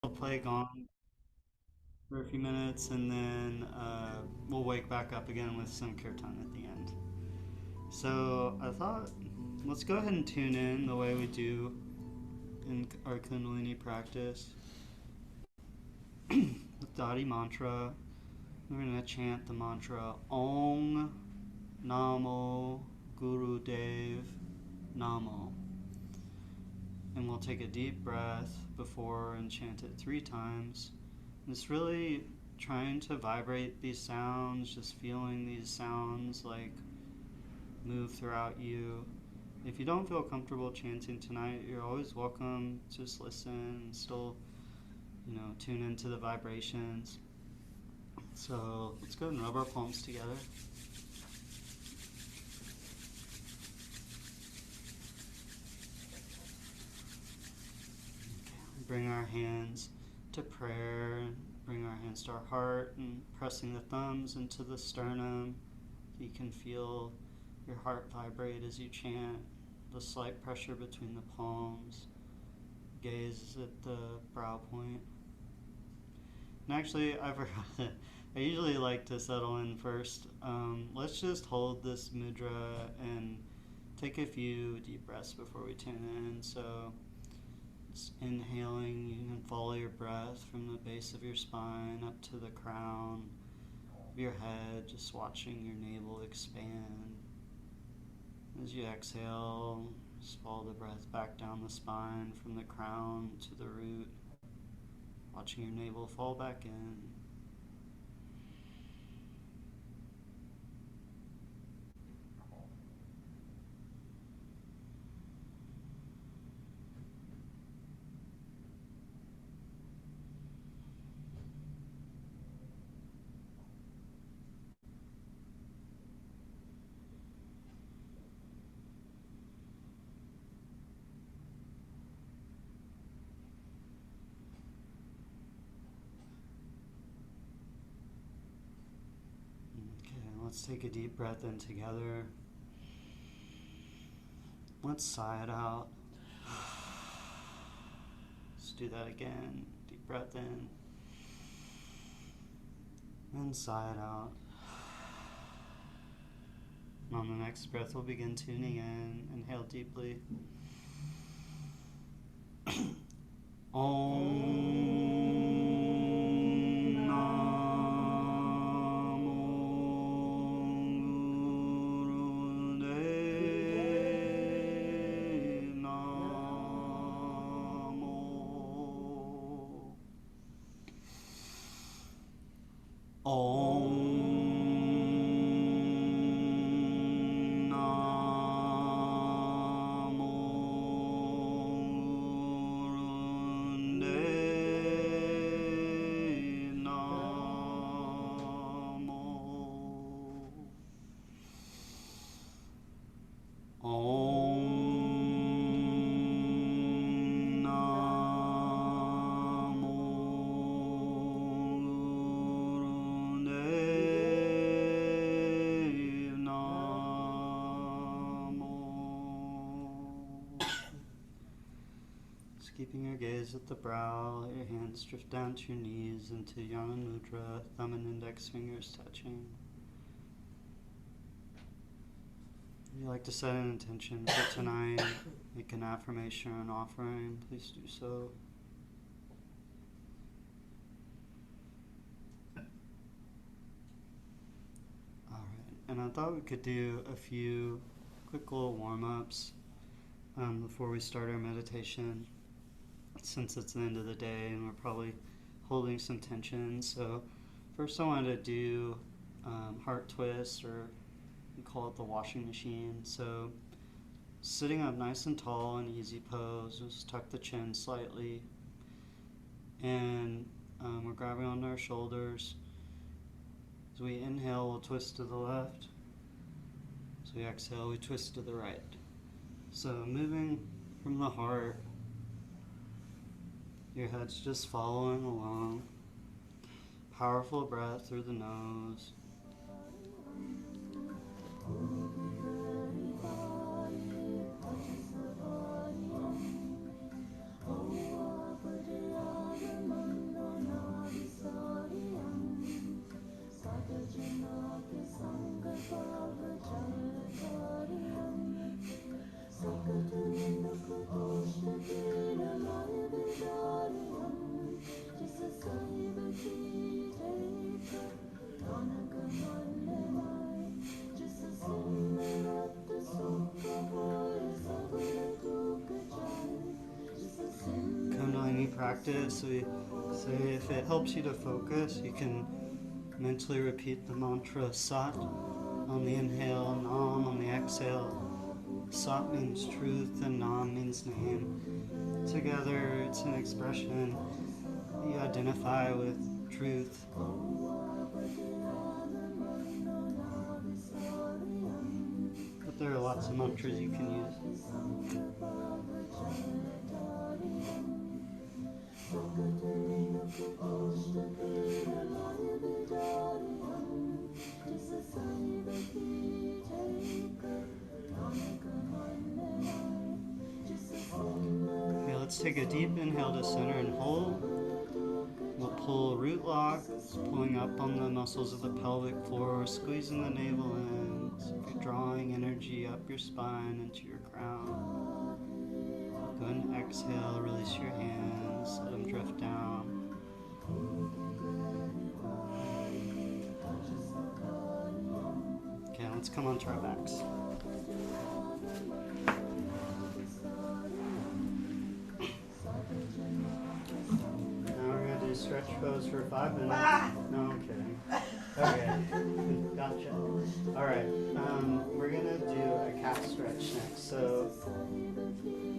We'll play Gone for a few minutes and then we'll wake back up again with some Kirtan at the end. So I thought, let's go ahead and tune in the way we do in our Kundalini practice with Dadi mantra. We're going to chant the mantra Om Namo Guru Dev Namo. And we'll take a deep breath before and chant it 3 times. It's really trying to vibrate these sounds, just feeling these sounds like move throughout you. If you don't feel comfortable chanting tonight, you're always welcome to just listen and still, tune into the vibrations. So let's go and rub our palms together. Bring our hands to prayer, bring our hands to our heart, and pressing the thumbs into the sternum. You can feel your heart vibrate as you chant, the slight pressure between the palms, gaze at the brow point. And actually, I forgot that I usually like to settle in first. Let's just hold this mudra and take a few deep breaths before we tune in. So, just inhaling, you can follow your breath from the base of your spine up to the crown of your head, just watching your navel expand. As you exhale, just follow the breath back down the spine from the crown to the root, watching your navel fall back in. Okay, let's take a deep breath in together. Let's sigh it out. Let's do that again. Deep breath in. And sigh it out. And on the next breath, we'll begin tuning in. Inhale deeply. Om Namo Gurudev Namo. Om Namo Gurudev Namo. Om Namo Gurudev Namo. Just keeping your gaze at the brow, let your hands drift down to your knees into Yana Mudra, thumb and index fingers touching. If you'd like to set an intention for tonight, make an affirmation or an offering, please do so. Alright, and I thought we could do a few quick little warm-ups before we start our meditation, since it's the end of the day and we're probably holding some tension. So first I wanted to do heart twist, or we call it the washing machine. So sitting up nice and tall in easy pose, just tuck the chin slightly, and we're grabbing onto our shoulders. As we inhale, we'll twist to the left. As we exhale, we twist to the right. So moving from the heart, your head's just following along. Powerful breath through the nose. practice, we say if it helps you to focus, you can mentally repeat the mantra Sat on the inhale, Nam on the exhale. Sat means truth and Nam means name. Together, it's an expression you identify with truth. But there are lots of mantras you can use. Okay, let's take a deep inhale to center and hold. We'll pull root lock, pulling up on the muscles of the pelvic floor, squeezing the navel in. So if you're drawing energy up your spine into your crown. Go ahead and exhale, release your hands, let them drift down. Okay, let's come onto our backs. Stretch pose for 5 minutes. No, I'm kidding. Okay, gotcha. All right, we're gonna do a calf stretch next. So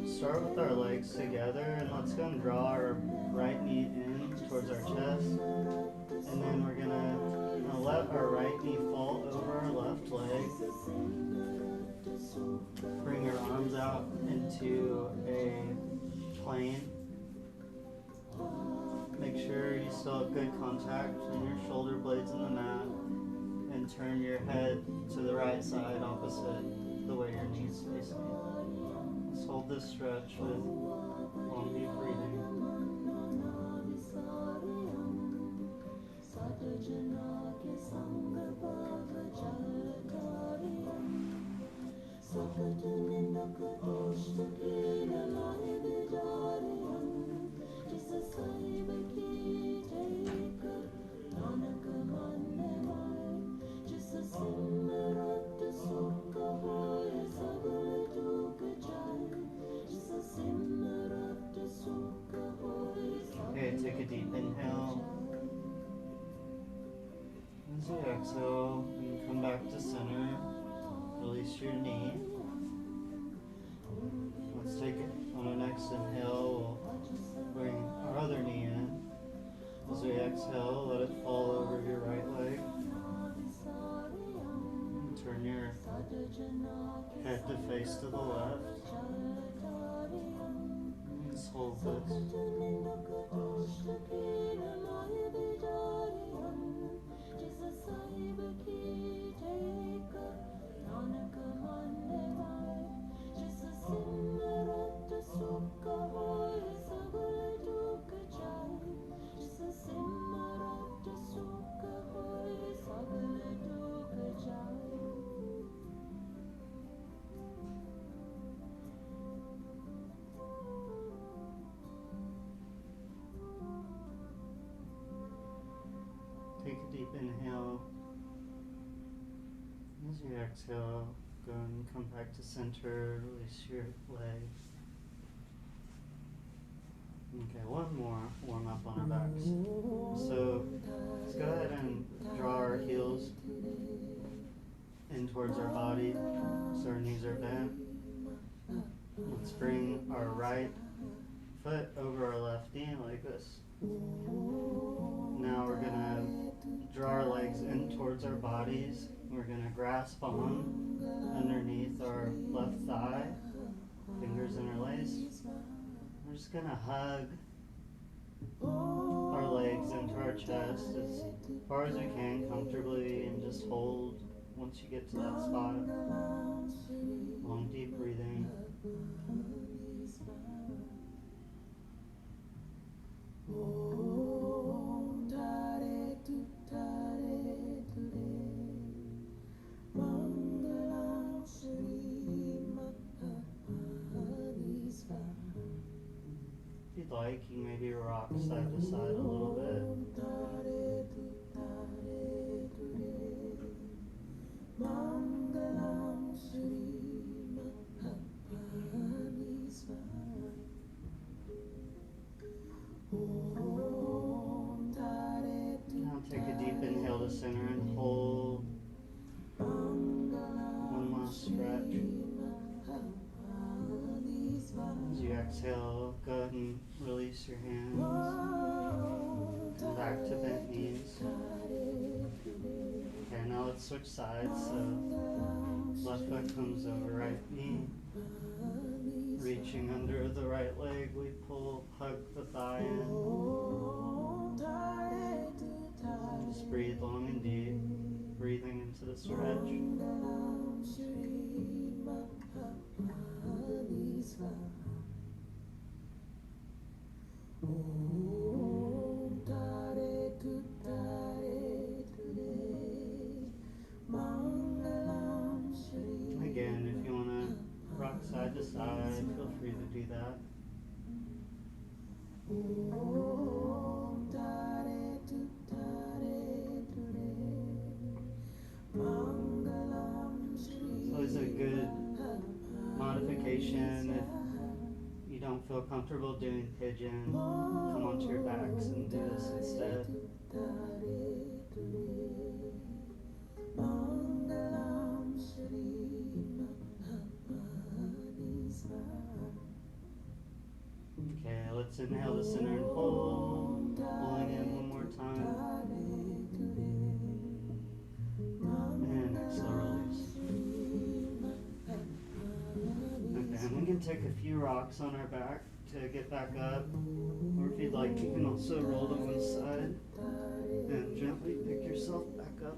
start with our legs together, and let's go and draw our right knee in towards our chest, and then we're gonna let our right knee fall over our left leg. Bring your arms out into a plane. Make sure you still have good contact in your shoulder blades in the mat, and turn your head to the right side opposite the way your knees facing. Let's hold this stretch with long deep breathing. Okay, take a deep inhale. As you exhale, and come back to center. Release your knee. Let's take it on our next inhale. We'll bring our other knee in. As we exhale, let it fall over your right leg. And turn your head to face to the left. Just hold this. Take a deep inhale. As you exhale, go and come back to center, release your leg. Okay, one more warm up on our backs. So let's go ahead and draw our heels in towards our body so our knees are bent. Let's bring our right foot over our left knee like this. Now we're going to draw our legs in towards our bodies. We're going to grasp on underneath our left thigh, fingers interlaced. We're just going to hug our legs into our chest as far as we can comfortably, and just hold once you get to that spot. Long deep breathing. If you'd like, you can maybe rock side to side a little bit. the center and hold. One last stretch. As you exhale, go ahead and release your hands. Come back to bent knees. Okay, now let's switch sides. So left foot comes over right knee. Reaching under the right leg, we pull, hug the thigh in. Just breathe long and deep, breathing into the stretch. Again, if you want to rock side to side, feel free to do that. It's always a good modification if you don't feel comfortable doing pigeon, come onto your backs and do this instead. Okay, let's inhale the center and hold, pulling in one more time. And exhale, release. Okay, and we can take a few rocks on our back to get back up. Or if you'd like, you can also roll to one side and gently pick yourself back up.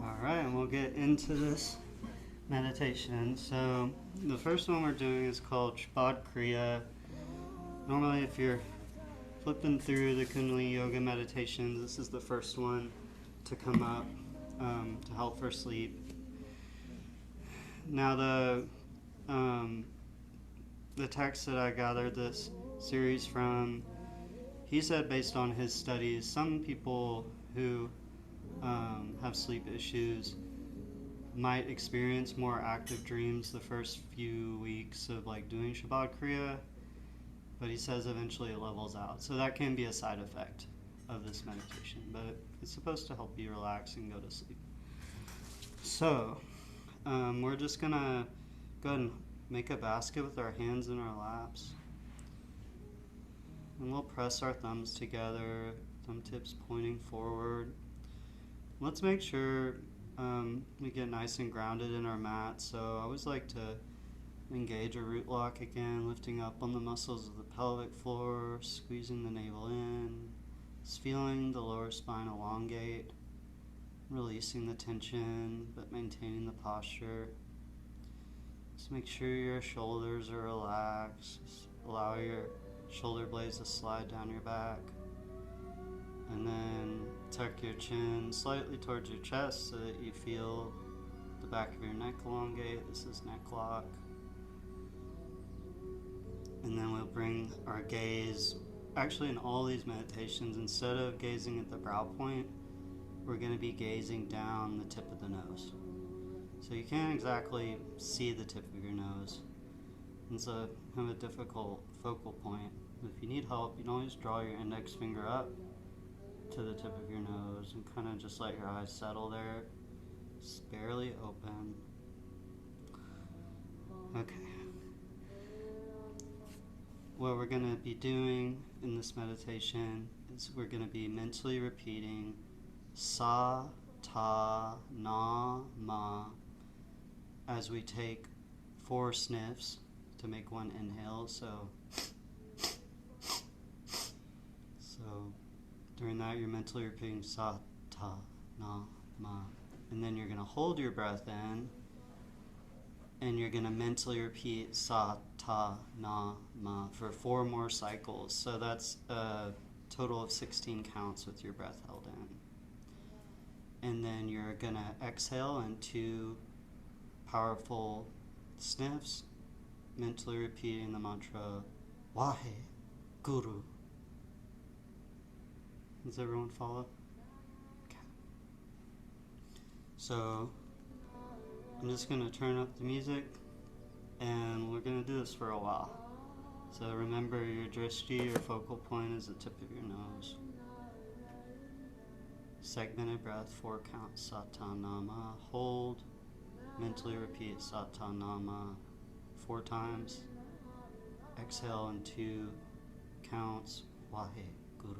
Alright, and we'll get into this meditation. So the first one we're doing is called Shabad Kriya. Normally if you're flipping through the Kundalini Yoga meditations, this is the first one to come up to help for sleep. Now the text that I gathered this series from, he said based on his studies, some people who have sleep issues might experience more active dreams the first few weeks of like doing Shabad Kriya, but he says eventually it levels out. So that can be a side effect of this meditation, but it's supposed to help you relax and go to sleep. So we're just gonna go ahead and make a basket with our hands in our laps, and we'll press our thumbs together, thumb tips pointing forward. Let's make sure we get nice and grounded in our mat. So I always like to engage a root lock again, lifting up on the muscles of the pelvic floor, squeezing the navel in, just feeling the lower spine elongate, releasing the tension but maintaining the posture. Just make sure your shoulders are relaxed. Just allow your shoulder blades to slide down your back. And then tuck your chin slightly towards your chest so that you feel the back of your neck elongate. This is neck lock. And then we'll bring our gaze, actually in all these meditations, instead of gazing at the brow point, we're going to be gazing down the tip of the nose. So you can't exactly see the tip of your nose. It's a kind of a difficult focal point. If you need help, you can always draw your index finger up to the tip of your nose and kind of just let your eyes settle there. Just barely open. Okay. What we're going to be doing in this meditation is we're going to be mentally repeating Sa, Ta, Na, Ma as we take 4 sniffs to make 1 inhale. So during that, you're mentally repeating Sa, Ta, Na, Ma. And then you're going to hold your breath in, and you're going to mentally repeat Sa, Ta, Na, Ma for 4 more cycles. So that's a total of 16 counts with your breath held in. And then you're going to exhale in 2 powerful sniffs, mentally repeating the mantra Wahe Guru. Does everyone follow? So I'm just going to turn up the music and we're going to do this for a while. So remember your drishti, your focal point, is the tip of your nose. Segmented breath, 4 counts, Satanama. Hold, mentally repeat Satanama 4 times. Exhale in 2 counts, Wahe Guru.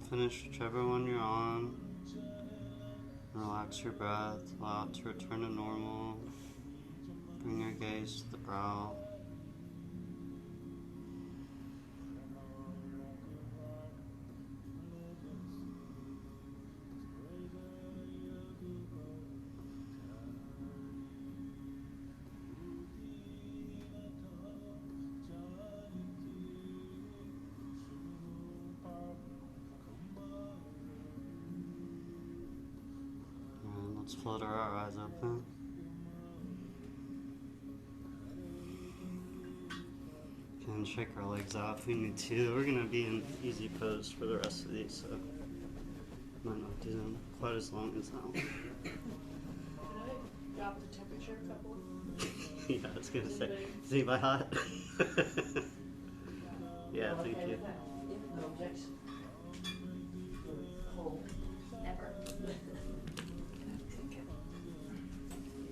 Finish whichever one you're on. Relax your breath, allow it to return to normal. Bring your gaze to the brow. And let's flutter our eyes open. And shake our legs out if we need to. We're going to be in easy pose for the rest of these, so might not do them quite as long as that one. Can I drop the temperature a couple? Yeah, I was going to say, is anybody hot? Yeah, thank you. No objection. Cold. Never.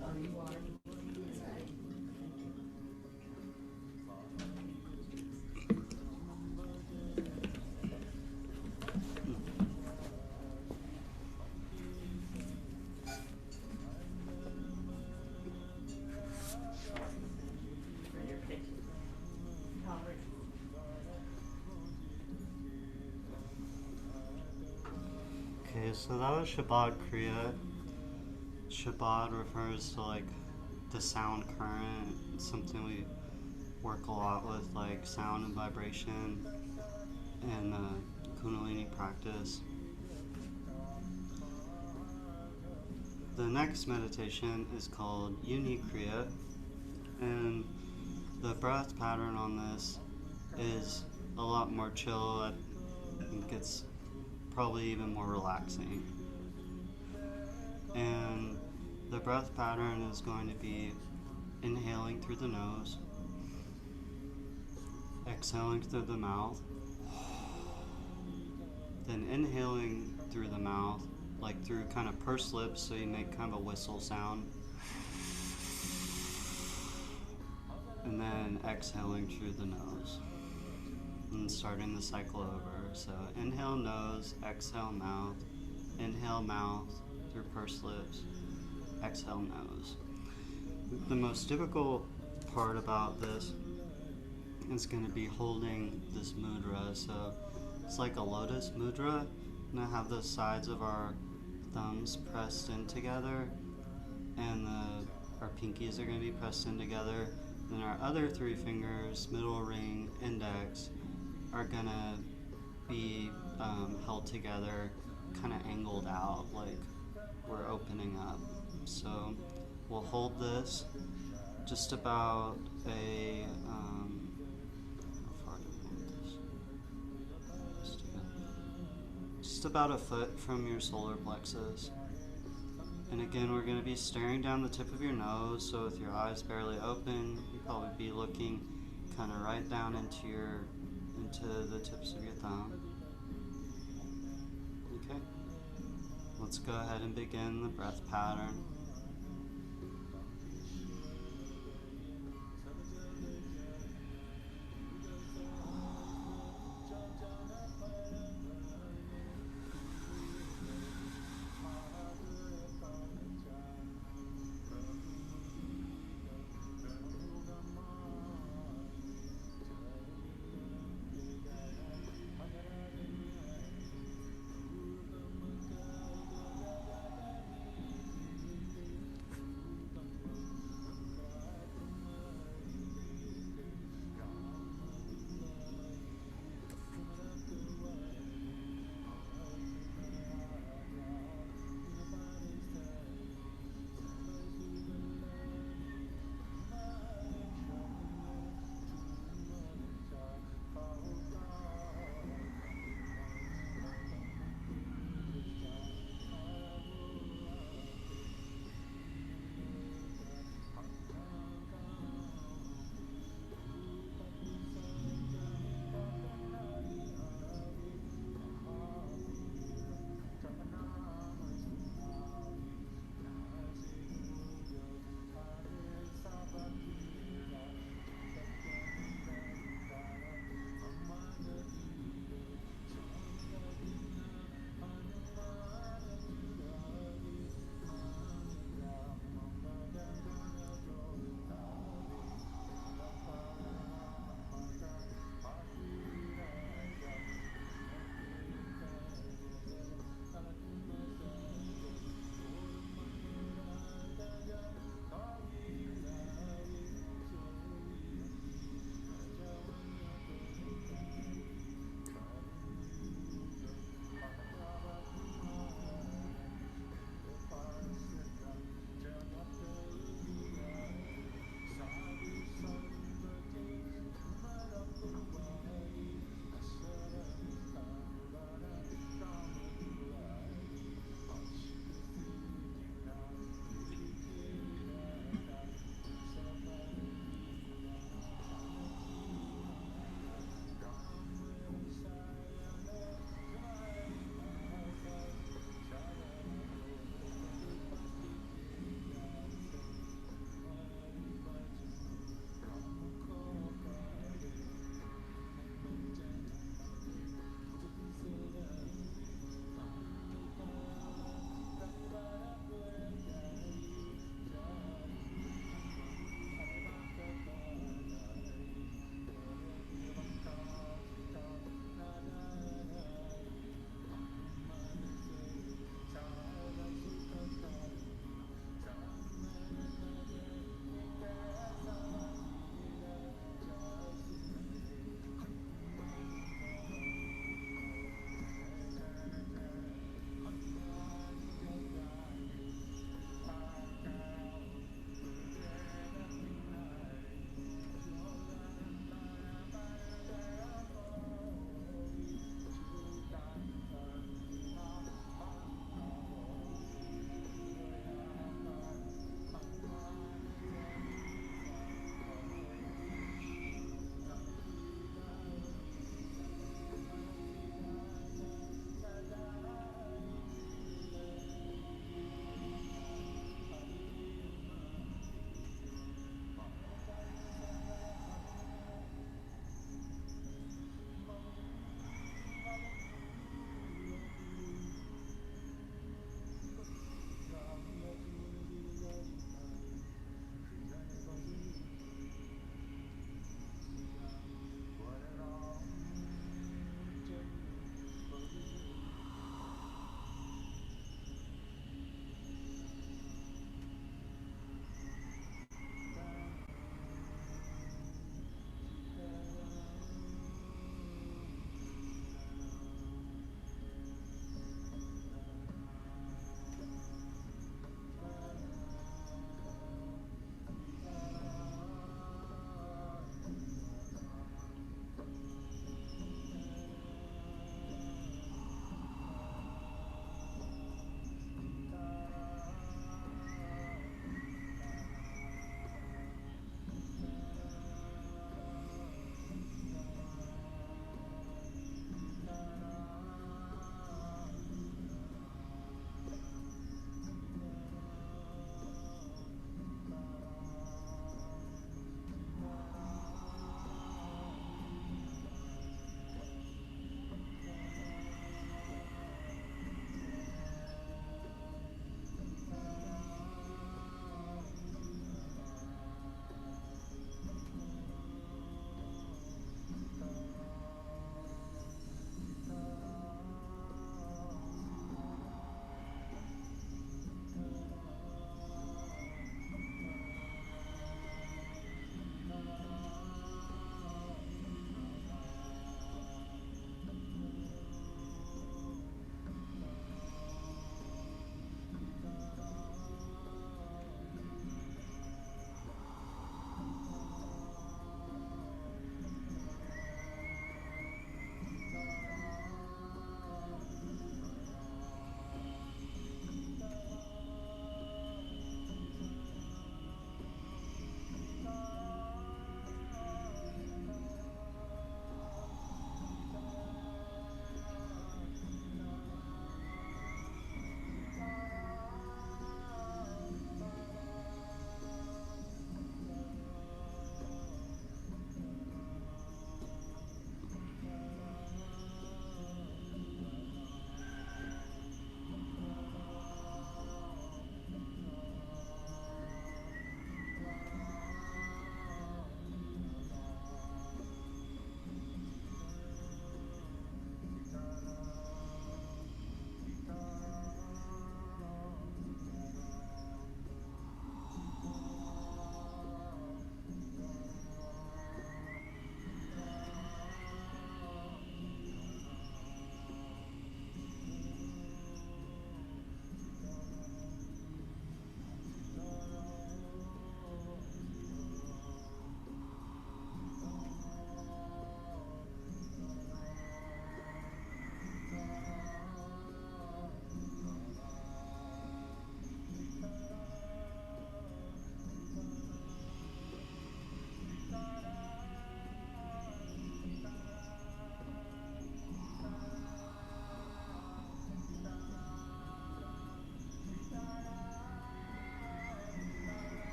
Oh, you are? That's right. For your picture. Tolerate. Okay, so that was Shabbat Kriya. Shabbat refers to like the sound current. It's something we work a lot with, like sound and vibration and Kundalini practice. The next meditation is called Uni Kriya, and the breath pattern on this is a lot more chill. I think it's probably even more relaxing. And the breath pattern is going to be inhaling through the nose, exhaling through the mouth, then inhaling through the mouth, like through kind of pursed lips, so you make kind of a whistle sound, and then exhaling through the nose, and starting the cycle over. So inhale nose, exhale mouth, inhale mouth through pursed lips, exhale nose. The most difficult part about this is going to be holding this mudra. So it's like a lotus mudra. We're going to have the sides of our thumbs pressed in together, and our pinkies are going to be pressed in together. Then our other three fingers, middle ring, index, are going to be held together, kind of angled out, like we're opening up. So we'll hold this just about a, how far do we want this? Just about a foot from your solar plexus. And again, we're going to be staring down the tip of your nose, so with your eyes barely open, you'll probably be looking kind of right down into the tips of your thumb. Okay, let's go ahead and begin the breath pattern.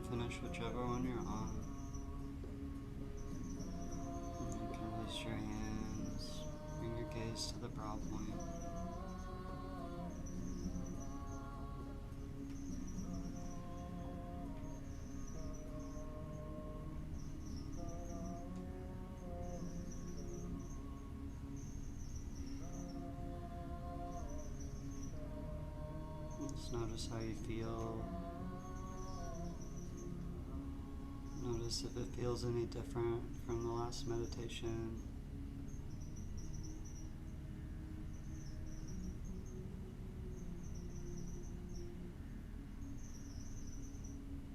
Finish whichever one you're on. And you can release your hands. Bring your gaze to the brow point. Just notice how you feel. Notice if it feels any different from the last meditation.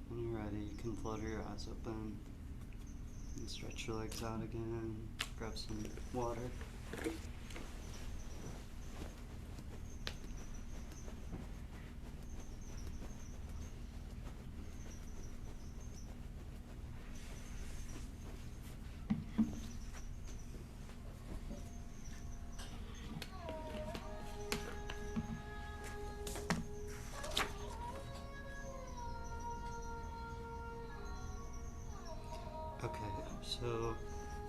When you're ready, you can flutter your eyes open and stretch your legs out again. Grab some water. Okay, so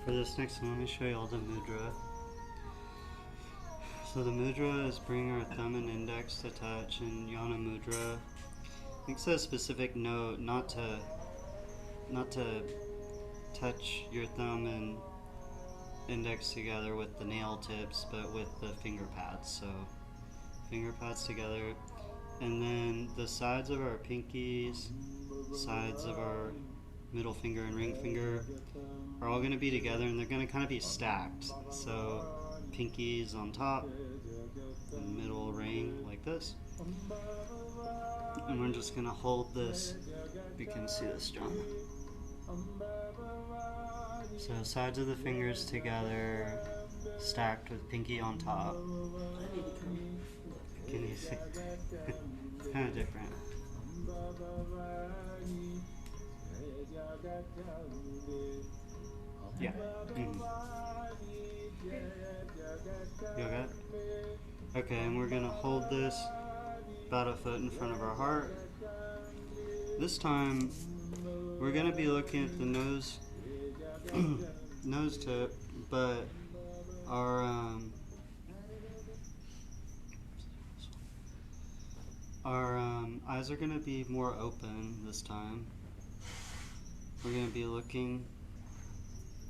for this next one, let me show you all the mudra. So the mudra is bring our thumb and index to touch, and Yana mudra. I think it's a specific note not to touch your thumb and index together with the nail tips, but with the finger pads. So finger pads together, and then the sides of our pinkies, sides of our middle finger and ring finger are all going to be together, and they're going to kind of be stacked. So pinkies on top, and middle ring like this. And we're just going to hold this. You can see this, John. So sides of the fingers together, stacked with pinky on top. I need to come look. Can you see? It's kind of different. Yeah. You okay? Okay, and we're gonna hold this about a foot in front of our heart. This time, we're gonna be looking at the nose, nose tip, but our eyes are gonna be more open this time. We're going to be looking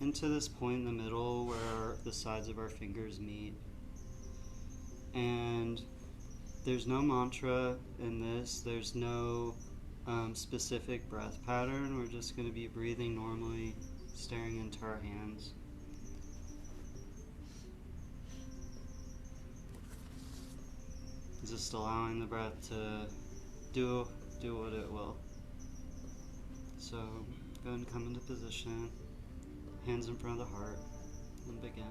into this point in the middle where the sides of our fingers meet. And there's no mantra in this, there's no specific breath pattern. We're just going to be breathing normally, staring into our hands. Just allowing the breath to do what it will. So go ahead and come into position, hands in front of the heart, and begin.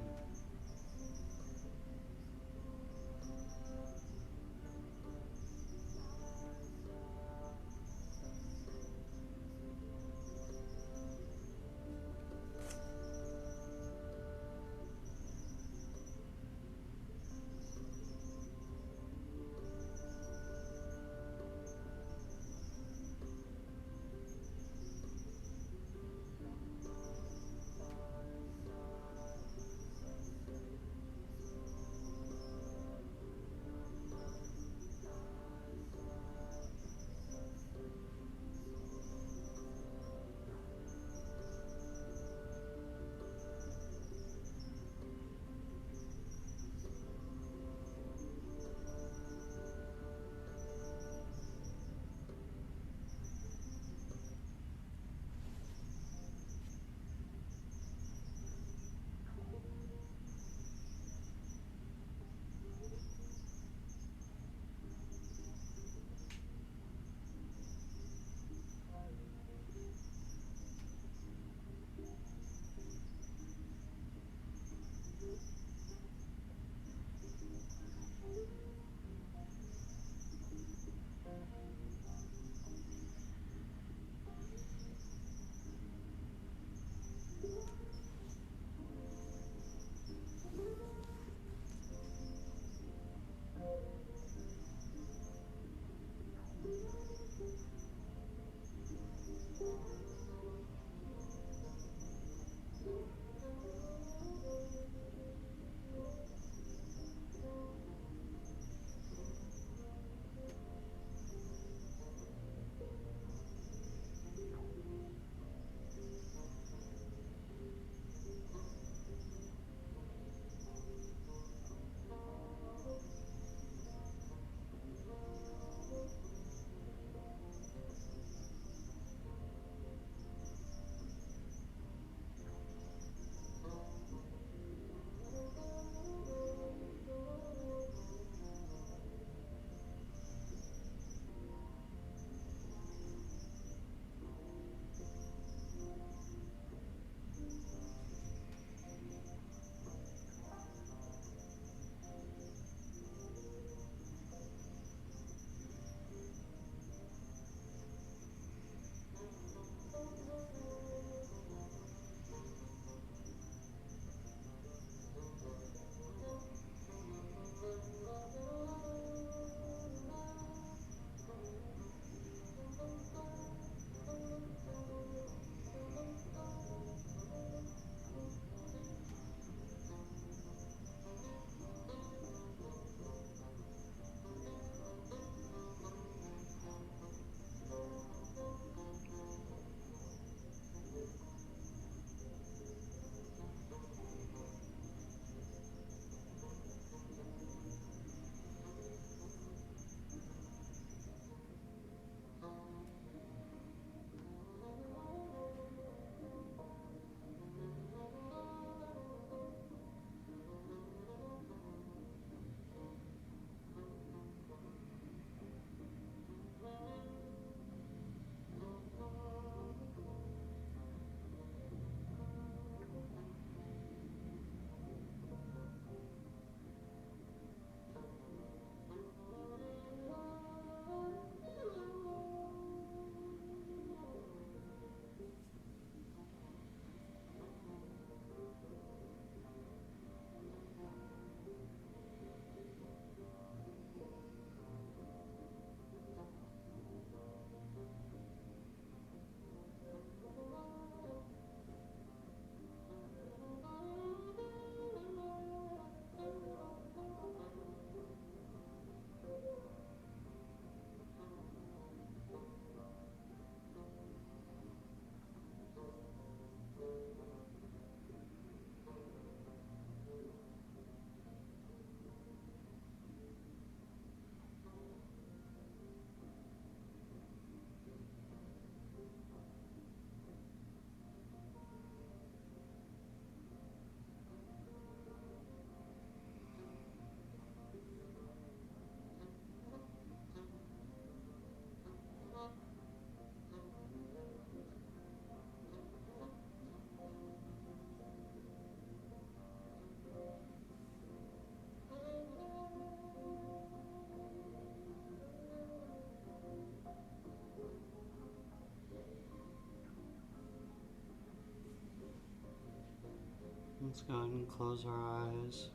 Let's go ahead and close our eyes.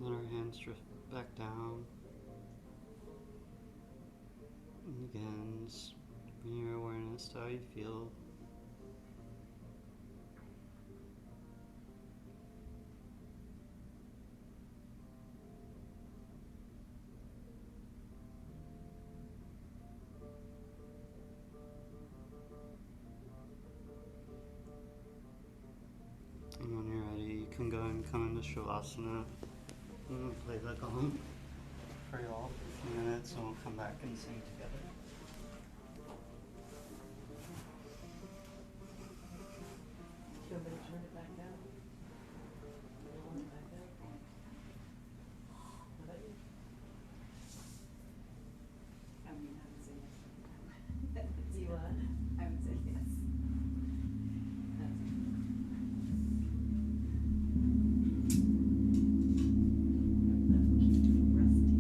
Let our hands drift back down. And again, just bring your awareness to how you feel. And when you're ready, you can go ahead and come into Shavasana. I'm going to play the gong for y'all for a few minutes, and we'll come back and sing together. Do you want me to turn it back down? You don't want it back down? How about you? I mean, I would say yes. Do you what? I would say yes. That's resting.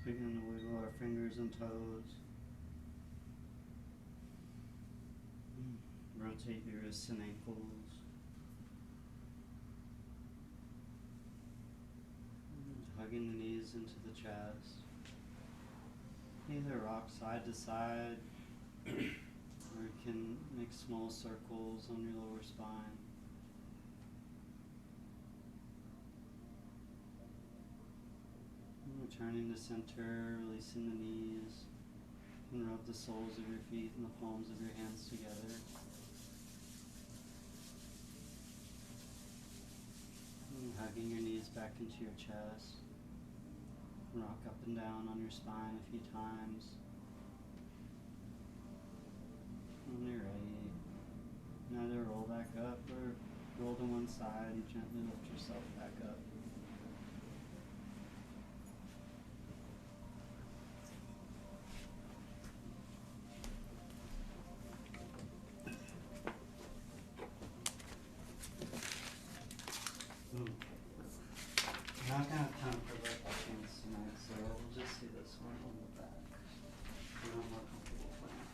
begin to wiggle our fingers and toes. Rotate your wrists and ankles. Hugging the knees into the chest. Either rock side to side, or you can make small circles on your lower spine. And returning to center, releasing the knees. You can rub the soles of your feet and the palms of your hands together. And hugging your knees back into your chest. Rock up and down on your spine a few times. When you're ready, either roll back up or roll to one side and gently lift yourself back up. We're not going to have time for vocal chants tonight, so we'll just do this one on the back. We're not more comfortable playing.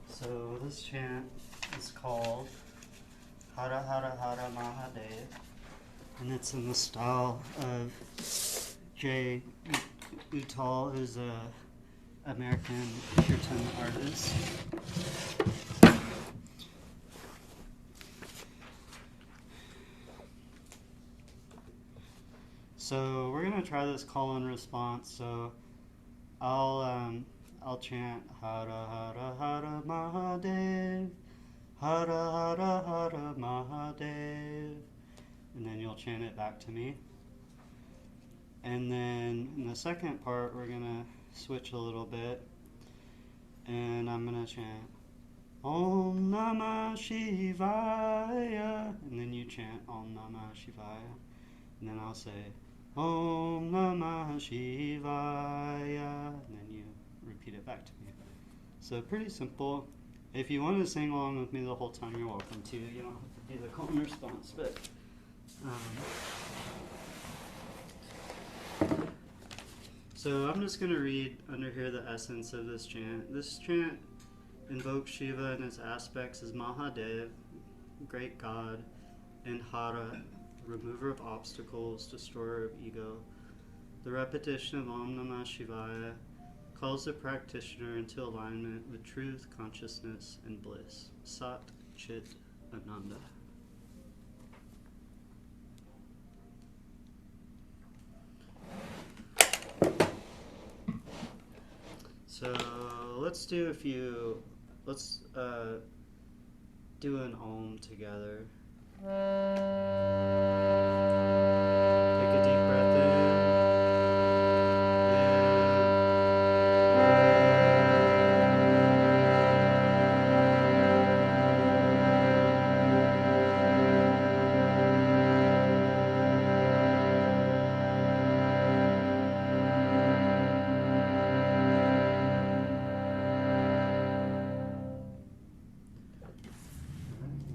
So this chant is called Hara Hara Hara Mahadev, and it's in the style of Jay Uttal, who's a American Kirtan artist. So we're gonna try this call and response. So I'll chant Hara Hara Hara Mahadev, Hara Hara Hara Mahadev, and then you'll chant it back to me. And then in the second part, we're gonna switch a little bit, and I'm gonna chant Om Namah Shivaya, and then you chant Om Namah Shivaya, and then I'll say Om Namah Shivaya, and then you repeat it back to me. So pretty simple. If you want to sing along with me the whole time, you're welcome to. You don't have to do the call and response, but so I'm just going to read under here the essence of this chant. This chant invokes Shiva and its aspects as Mahadev, great God, and Hara, remover of obstacles, destroyer of ego. The repetition of Om Namah Shivaya calls the practitioner into alignment with truth, consciousness, and bliss. Sat Chit Ananda. So let's do let's do an Om together. Take a deep breath in.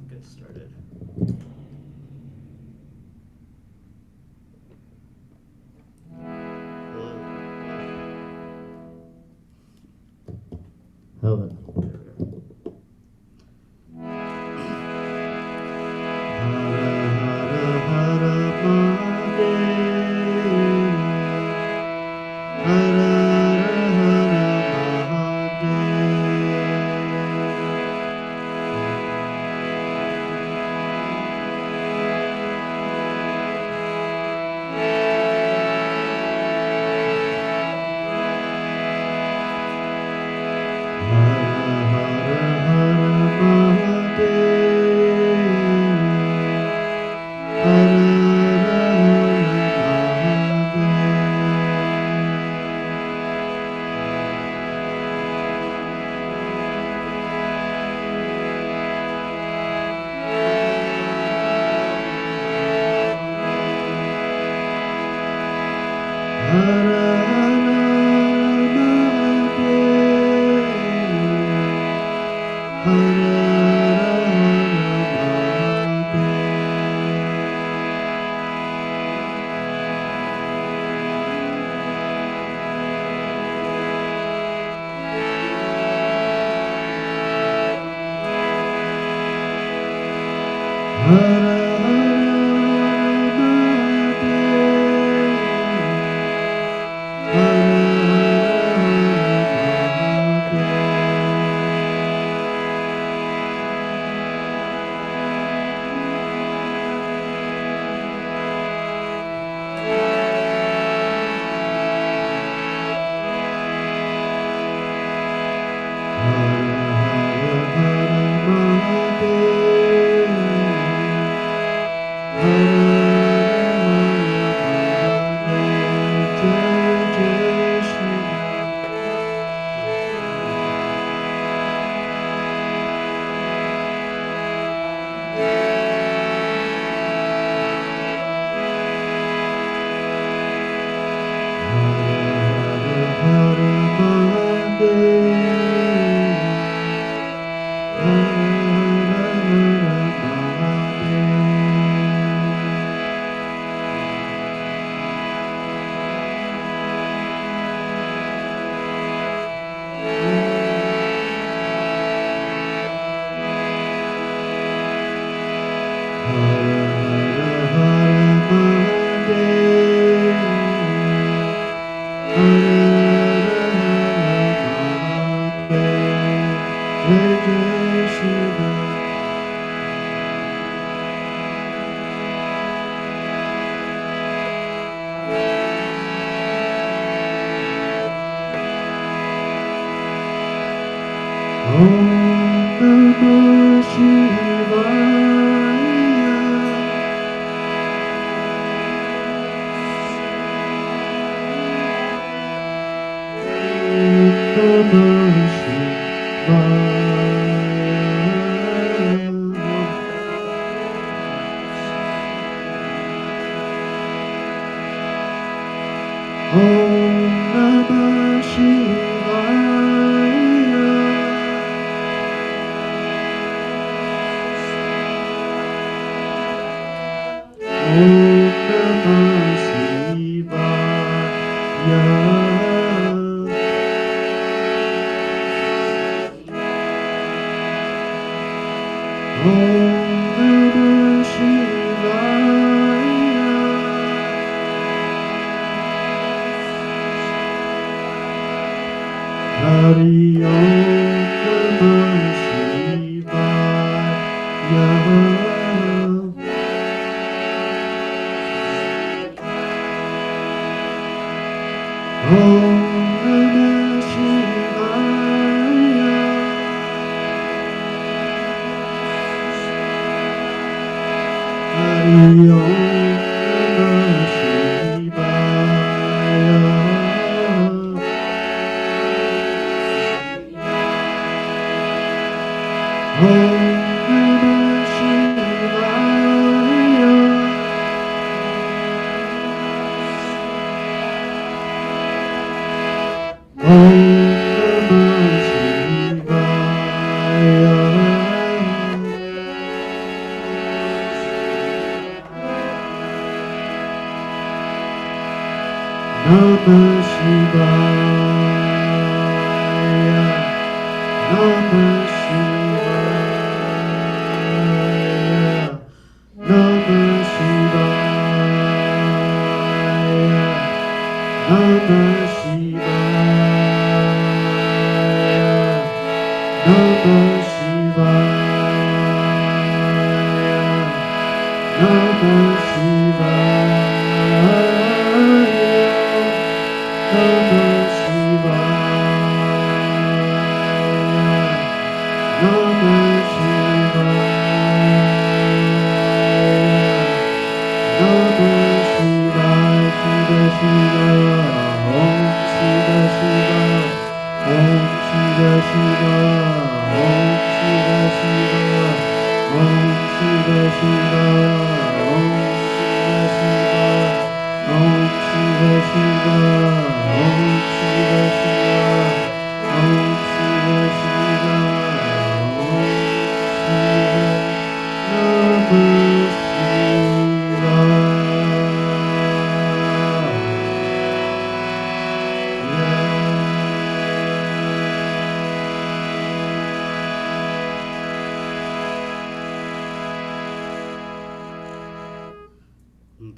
Get started. Hello. There we go. Hara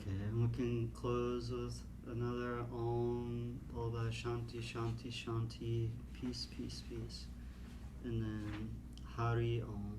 Okay, and we can close with another Om, followed by Shanti, Shanti, Shanti, peace, peace, peace. And then Hari Om.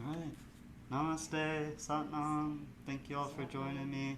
Alright. Namaste, Satnam. Thank you all for joining me.